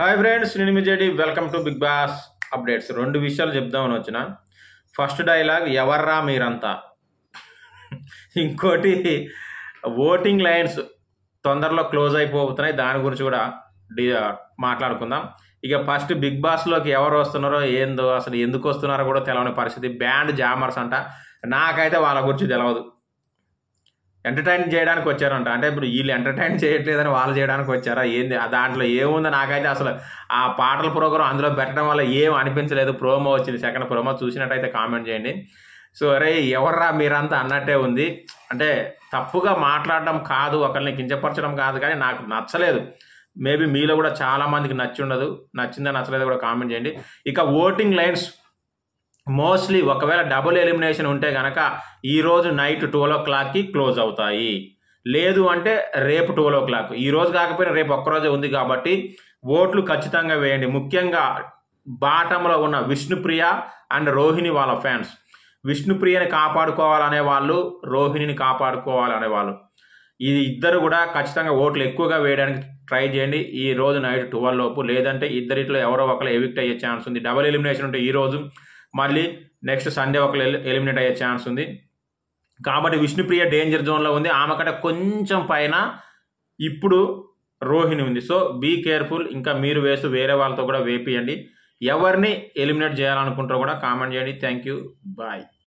Hi friends, నేను మీ JD. Welcome to Bigg Boss updates. రెండు విషయాలు చెప్దామని వచ్చిన. ఫస్ట్ డైలాగ్, ఎవర్రా మీరంతా. ఇంకోటి, ఓటింగ్ లైన్స్ తొందరలో క్లోజ్ అయిపోతున్నాయి, దాని గురించి కూడా మాట్లాడుకుందాం. ఇక ఫస్ట్ బిగ్ బాస్లోకి ఎవరు వస్తున్నారో ఏందో, అసలు ఎందుకు వస్తున్నారో కూడా తెలవని పరిస్థితి. బ్యాండ్ జామర్స్ అంట. నాకైతే వాళ్ళ గురించి తెలియదు. ఎంటర్టైన్ చేయడానికి వచ్చారంట. అంటే ఇప్పుడు వీళ్ళు ఎంటర్టైన్ చేయట్లేదని వాళ్ళు చేయడానికి వచ్చారా ఏంది? దాంట్లో ఏముందో నాకైతే అసలు ఆ పాటల ప్రోగ్రాం అందులో పెట్టడం వల్ల ఏం అనిపించలేదు. ప్రోమో వచ్చింది, సెకండ్ ప్రోమో చూసినట్టయితే కామెంట్ చేయండి. సో అరే ఎవర్రా మీరంతా అన్నట్టే ఉంది. అంటే తప్పుగా మాట్లాడడం కాదు, ఒకరిని కించపరచడం కాదు, కానీ నాకు నచ్చలేదు. మేబీ మీలో కూడా చాలామందికి నచ్చిండదు. నచ్చిందా నచ్చలేదు కూడా కామెంట్ చేయండి. ఇక ఓటింగ్ లైన్స్ మోస్ట్లీ ఒకవేళ డబుల్ ఎలిమినేషన్ ఉంటే కనుక ఈరోజు నైట్ 12 o'clockకి క్లోజ్ అవుతాయి. లేదు అంటే రేపు 12 o'clock. ఈరోజు కాకపోయినా రేపు ఒక్కరోజే ఉంది కాబట్టి ఓట్లు ఖచ్చితంగా వేయండి. ముఖ్యంగా బాటంలో ఉన్న విష్ణుప్రియ అండ్ రోహిణి వాళ్ళ ఫ్యాన్స్. విష్ణుప్రియని కాపాడుకోవాలనే వాళ్ళు, రోహిణిని కాపాడుకోవాలనే వాళ్ళు, ఈ ఇద్దరు కూడా ఖచ్చితంగా ఓట్లు ఎక్కువగా వేయడానికి ట్రై చేయండి ఈ రోజు నైట్ 12 లోపు. లేదంటే ఇద్దరిట్లో ఎవరో ఒకరు ఎవిక్ట్ అయ్యే ఛాన్స్ ఉంది. డబుల్ ఎలిమినేషన్ ఉంటే ఈరోజు, మళ్ళీ నెక్స్ట్ సండే ఒకరు ఎలిమినేట్ అయ్యే ఛాన్స్ ఉంది. కాబట్టి విష్ణుప్రియ డేంజర్ జోన్లో ఉంది. ఆమె కంటే కొంచెం పైన ఇప్పుడు రోహిణి ఉంది. So be careful. ఇంకా మీరు వేస్తూ వేరే వాళ్ళతో కూడా వేపియండి. ఎవరిని ఎలిమినేట్ చేయాలనుకుంటారో కూడా కామెంట్ చేయండి. Thank you, bye.